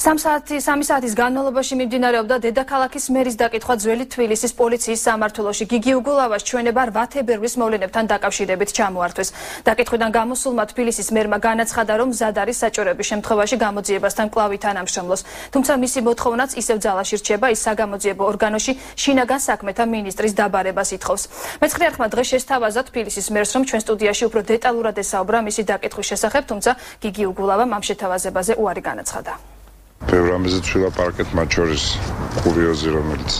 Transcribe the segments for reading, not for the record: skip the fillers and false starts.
3 საათის განმავლობაში მიმდინარეობდა დედაქალაქის მერის დაკითხვა ძველი თბილისის პოლიციის სამმართველოში. გიგი უგულავას ჩვენება 8 თებერვლის მოვლენებთან დაკავშირებით ჩამოართვეს. დაკითხვიდან გამოსულმა თბილისის მერმა განაცხადა, რომ მზად არის საჭიროების შემთხვევაში გამოძიებასთან კვლავ ითანამშრომლოს. თუმცა მისი მოთხოვნაც ისევ ძალაში რჩება, ის საგამოძიებო ორგანოში შინაგან საქმეთა მინისტრის დაბარებას ითხოვს. მეცხრე არხმა დღეს შესთავაზა თბილისის მერს, რომ ჩვენ სტუდიაში უფრო დეტალურად ესაუბრა მისი დაკითხვის შესახებ, თუმცა გიგი უგულავამ ამ შეთავაზებაზე უარი განაცხადა. ბევრ რამეზე ვილაპარაკეთ, მათ შორის კურიოზი, რომელიც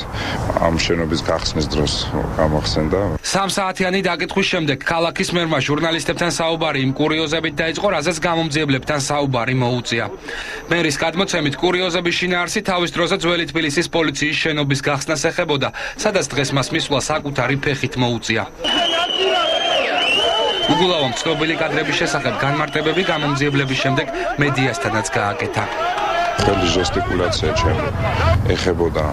ამ შენობის გახსნის დროს გამახსენდა. 3 საათიანი დაკითხვის შემდეგ ქალაქის მერმა ჟურნალისტებთან საუბარი იმ კურიოზებით დაიწყო, რაზეც გამომძიებლებთან საუბარი მოუწია. მერის გადმოცემით, კურიოზების შინაარსი თავის დროზე ძველი თბილისის პოლიციის შენობის გახსნას ეხებოდა, სადაც დღეს მას მისვლა საკუთარი ფეხით მოუწია. უგულავამ ცნობილი კადრების შესახებ განმარტებები გამომძიებლების შემდეგ მედიასთანაც გააკეთა. Fel ჟესტიკულაცია ჩემი ეხებოდა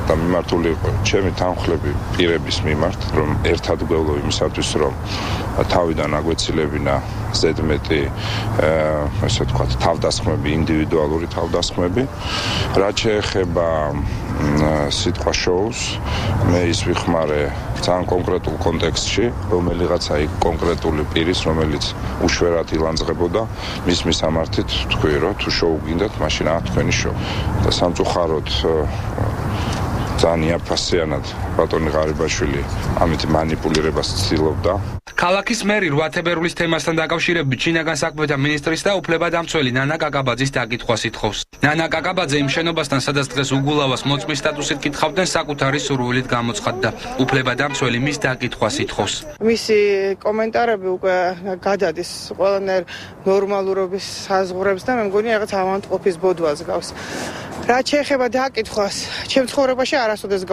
და მიმართული იყო ჩემი თანხლები პირების მიმართ, რომ ერთად გვევლო იმისათვის, რომ თავიდან აგვეცილებინა ზედმეტი ესე ვთქვათ, თავდასხმები, ინდივიდუალური თავდასხმები. რაც შეეხება სიტყვა შოუს, მე ის ვიხმარე ძალიან კონკრეტულ კონტექსტში, რომელიღაცა იქ კონკრეტული პირის, რომელიც უშვერად ილანძღებოდა, მის მისამართით თქვი, რომ თუ შოუ გინდათ, მაშინ თქვენი შოუ. და სამწუხაროდ ძალიან იაფასიანად ბატონი ღარიბაშვილი ამით მანიპულირებას ცდილობდა. ქალაქის მერი 8 თებერვლის თემასთან დაკავშირებით შინაგან საქმეთა მინისტრის და უფლებადამცველი ნანა კაკაბაძის დაკითხვას ითხოვს. ნანა კაკაბაძე იმ შენობასთან, სადაც დღეს უგულავას მოწმის სტატუსით კითხავდნენ, საკუთარი სურვილით გამოცხადდა. უფლებადამცველი მის დაკითხვას ითხოვს. მისი კომენტარები უკვე გადადის ყველანაირ ნორმალურობის საზღვრებს და მე მგონი რაღაც ავანტყოფის ბოდვას გავს. რაც შეეხება დაკითხვას, ჩემ ცხოვრებაში არასოდეს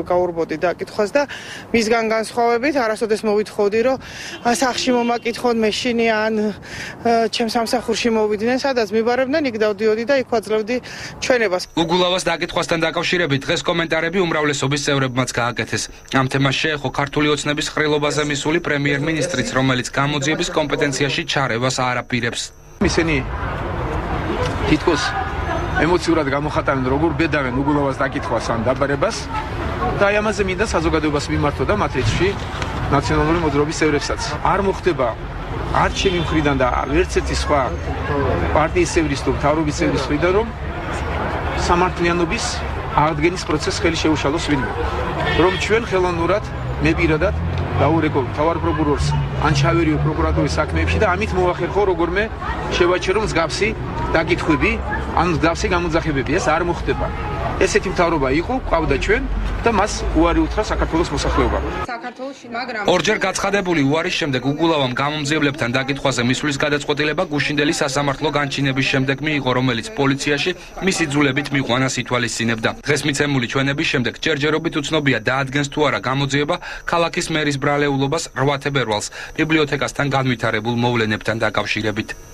გაურბოდი დაკითხვას და მისგან განსხვავებით არასოდეს მოვითხოვდი, რომ სახში მომაკითხონ მეშინი ან ჩემ სამსახურში მოვიდნენ, სადაც მიბარებდნენ, იქ დავდიოდი და იქ ვაძლევდი ჩვენებას. უგულავას დაკითხვასთან დაკავშირებით დღეს კომენტარები უმრავლესობის წევრებმაც გააკეთეს. ამ თემას შეეხო ქართული ოცნების ყრილობაზე მისული პრემიერ-მინისტრიც, რომელიც გამოძიების კომპეტენციაში ჩარევას არ აპირებს. ისინი თითქოს ემოციურად გამოხატავენ, როგორ ბედავენ უგულავას დაკითხვას ან დაბარებას და აი ამაზე მინდა საზოგადოებას მიმართო და მათ რიცხვში ნაციონალური მოძრაობის წევრებსაც. არ მოხდება არც ჩემი მხრიდან და ვერც ერთი სხვა პარტიის წევრის თუ მთავრობის წევრის მხრიდან, რომ სამართლიანობის აღდგენის პროცესს ხელი შეუშალოს ვინმე. რომ ჩვენ ხელოვნურად მე პირადად დაურეკო მთავარ პროკურორს ან ჩავერიო პროკურატურის საქმეებში და ამით მოვახერხო როგორმე შევაჩერო მსგავსი დაკითხვები ან მსგავსი გამოძახებები. ეს არ მოხდება. ესეთი მთავრობა იყო, ყავდა ჩვენ და მას უარი უთხრა საქართველოს მოსახლეობამ. ორჯერ გაცხადებული უარის შემდეგ უგულავამ გამომძიებლებთან დაკითხვაზე მისვლის გადაწყვეტილება გუშინდელი სასამართლო განჩინების შემდეგ მიიღო, რომელიც პოლიციაში მისი ძულებით მიყვანას ითვალისწინებდა. დღეს მიცემული ჩვენების შემდეგ ჯერჯერობით უცნობია დაადგენს თუ არა გამოძიება ქალაქის მერის ბრალეულობას 8 თებერვალს ბიბლიოთეკასთან განვითარებულ მოვლენებთან დაკავშირებით.